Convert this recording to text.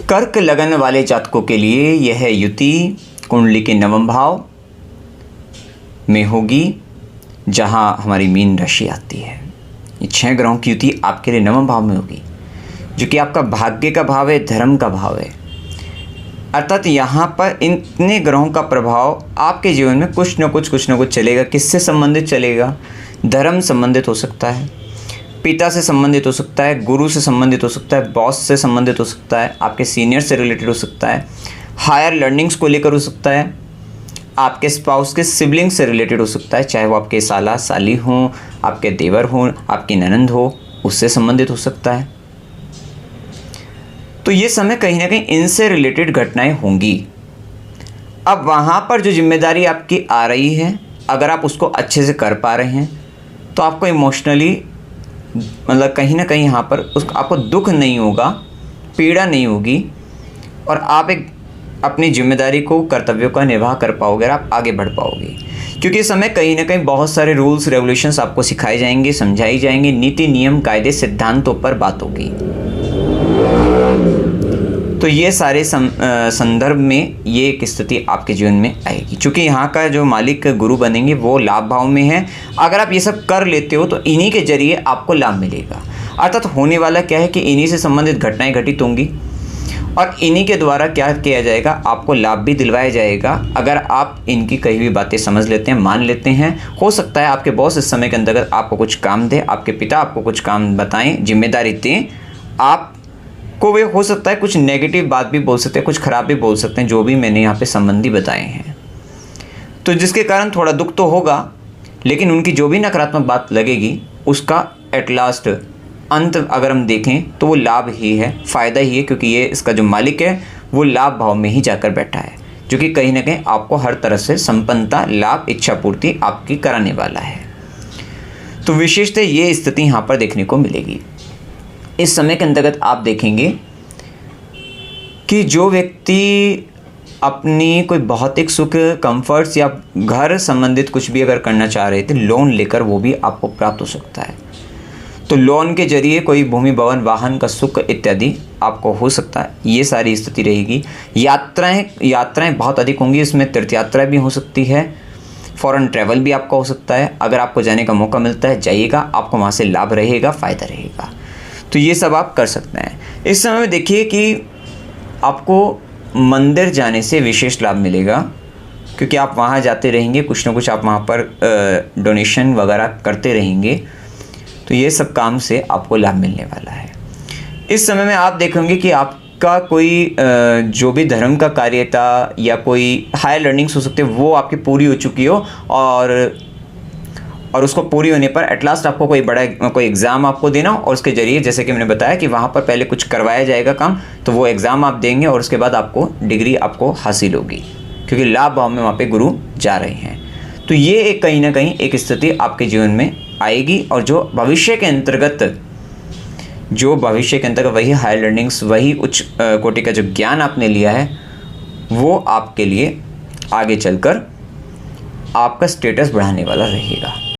कर्क लगन वाले जातकों के लिए यह युति कुंडली के नवम भाव में होगी, जहां हमारी मीन राशि आती है। ये 6 ग्रहों की युति आपके लिए नवम भाव में होगी, जो कि आपका भाग्य का भाव है, धर्म का भाव है। अर्थात यहाँ पर इतने ग्रहों का प्रभाव आपके जीवन में कुछ न कुछ चलेगा। किससे संबंधित चलेगा? धर्म संबंधित हो सकता है, पिता से संबंधित हो सकता है, गुरु से संबंधित हो सकता है, बॉस से संबंधित हो सकता है, आपके सीनियर से रिलेटेड हो सकता है, हायर लर्निंग्स को लेकर हो सकता है, आपके स्पाउस के सिबलिंग से रिलेटेड हो सकता है, चाहे वो आपके साला साली हों, आपके देवर हों, आपकी ननंद हो, उससे संबंधित हो सकता है। तो ये समय कहीं ना कहीं इनसे रिलेटेड घटनाएं होंगी। अब वहाँ पर जो जिम्मेदारी आपकी आ रही है, अगर आप उसको अच्छे से कर पा रहे हैं तो आपको इमोशनली मतलब कहीं ना कहीं यहाँ पर आपको दुख नहीं होगा, पीड़ा नहीं होगी, और आप एक अपनी जिम्मेदारी को, कर्तव्यों का निर्वाह कर पाओगे और आप आगे बढ़ पाओगे। क्योंकि इस समय कहीं ना कहीं बहुत सारे रूल्स रेगुलेशंस आपको सिखाए जाएंगे, समझाई जाएंगे, नीति नियम कायदे सिद्धांतों पर बात होगी। तो ये सारे संदर्भ में ये एक स्थिति आपके जीवन में आएगी। चूँकि यहाँ का जो मालिक गुरु बनेंगे वो लाभ भाव में है। अगर आप ये सब कर लेते हो तो इन्हीं के जरिए आपको लाभ मिलेगा। अर्थात होने वाला क्या है कि इन्हीं से संबंधित घटनाएं घटित होंगी और इन्हीं के द्वारा क्या किया जाएगा, आपको लाभ भी दिलवाया जाएगा। अगर आप इनकी कही हुई बातें समझ लेते हैं, मान लेते हैं। हो सकता है आपके बॉस इस समय के अंतर्गत आपको कुछ काम दे, आपके पिता आपको कुछ काम बताएं, जिम्मेदारी दें, आपको वे हो सकता है कुछ नेगेटिव बात भी बोल सकते हैं, कुछ खराब भी बोल सकते हैं, जो भी मैंने यहाँ पे संबंधी बताए हैं। तो जिसके कारण थोड़ा दुख तो होगा, लेकिन उनकी जो भी नकारात्मक बात लगेगी उसका एट लास्ट अंत अगर हम देखें तो वो लाभ ही है, फ़ायदा ही है। क्योंकि ये इसका जो मालिक है वो लाभ भाव में ही जाकर बैठा है, जो कि कहीं ना कहीं आपको हर तरह से संपन्नता, लाभ, इच्छा पूर्ति आपकी कराने वाला है। तो विशेषतः ये स्थिति यहाँ पर देखने को मिलेगी। इस समय के अंतर्गत आप देखेंगे कि जो व्यक्ति अपनी कोई भौतिक सुख, कंफर्ट्स या घर संबंधित कुछ भी अगर करना चाह रहे थे, लोन लेकर वो भी आपको प्राप्त हो सकता है। तो लोन के जरिए कोई भूमि, भवन, वाहन का सुख इत्यादि आपको हो सकता है। ये सारी स्थिति रहेगी। यात्राएं बहुत अधिक होंगी। इसमें तीर्थ यात्रा भी हो सकती है, फॉरेन ट्रैवल भी आपका हो सकता है। अगर आपको जाने का मौका मिलता है जाइएगा, आपको वहाँ से लाभ रहेगा, फ़ायदा रहेगा। तो ये सब आप कर सकते हैं। इस समय में देखिए कि आपको मंदिर जाने से विशेष लाभ मिलेगा, क्योंकि आप वहाँ जाते रहेंगे, कुछ ना कुछ आप वहाँ पर डोनेशन वगैरह करते रहेंगे। तो ये सब काम से आपको लाभ मिलने वाला है। इस समय में आप देखेंगे कि आपका कोई जो भी धर्म का कार्य था या कोई हायर लर्निंग्स हो सकते हैं, वो आपकी पूरी हो चुकी हो, और उसको पूरी होने पर एट लास्ट आपको कोई एग्ज़ाम आपको देना, और उसके ज़रिए जैसे कि मैंने बताया कि वहाँ पर पहले कुछ करवाया जाएगा काम, तो वो एग्ज़ाम आप देंगे और उसके बाद आपको डिग्री आपको हासिल होगी, क्योंकि लाभ भाव में वहाँ पे गुरु जा रहे हैं। तो ये एक कहीं ना कहीं एक स्थिति आपके जीवन में आएगी, और जो भविष्य के अंतर्गत वही हायर लर्निंग्स, वही उच्च कोटि का जो ज्ञान आपने लिया है, वो आपके लिए आगे चलकर आपका स्टेटस बढ़ाने वाला रहेगा।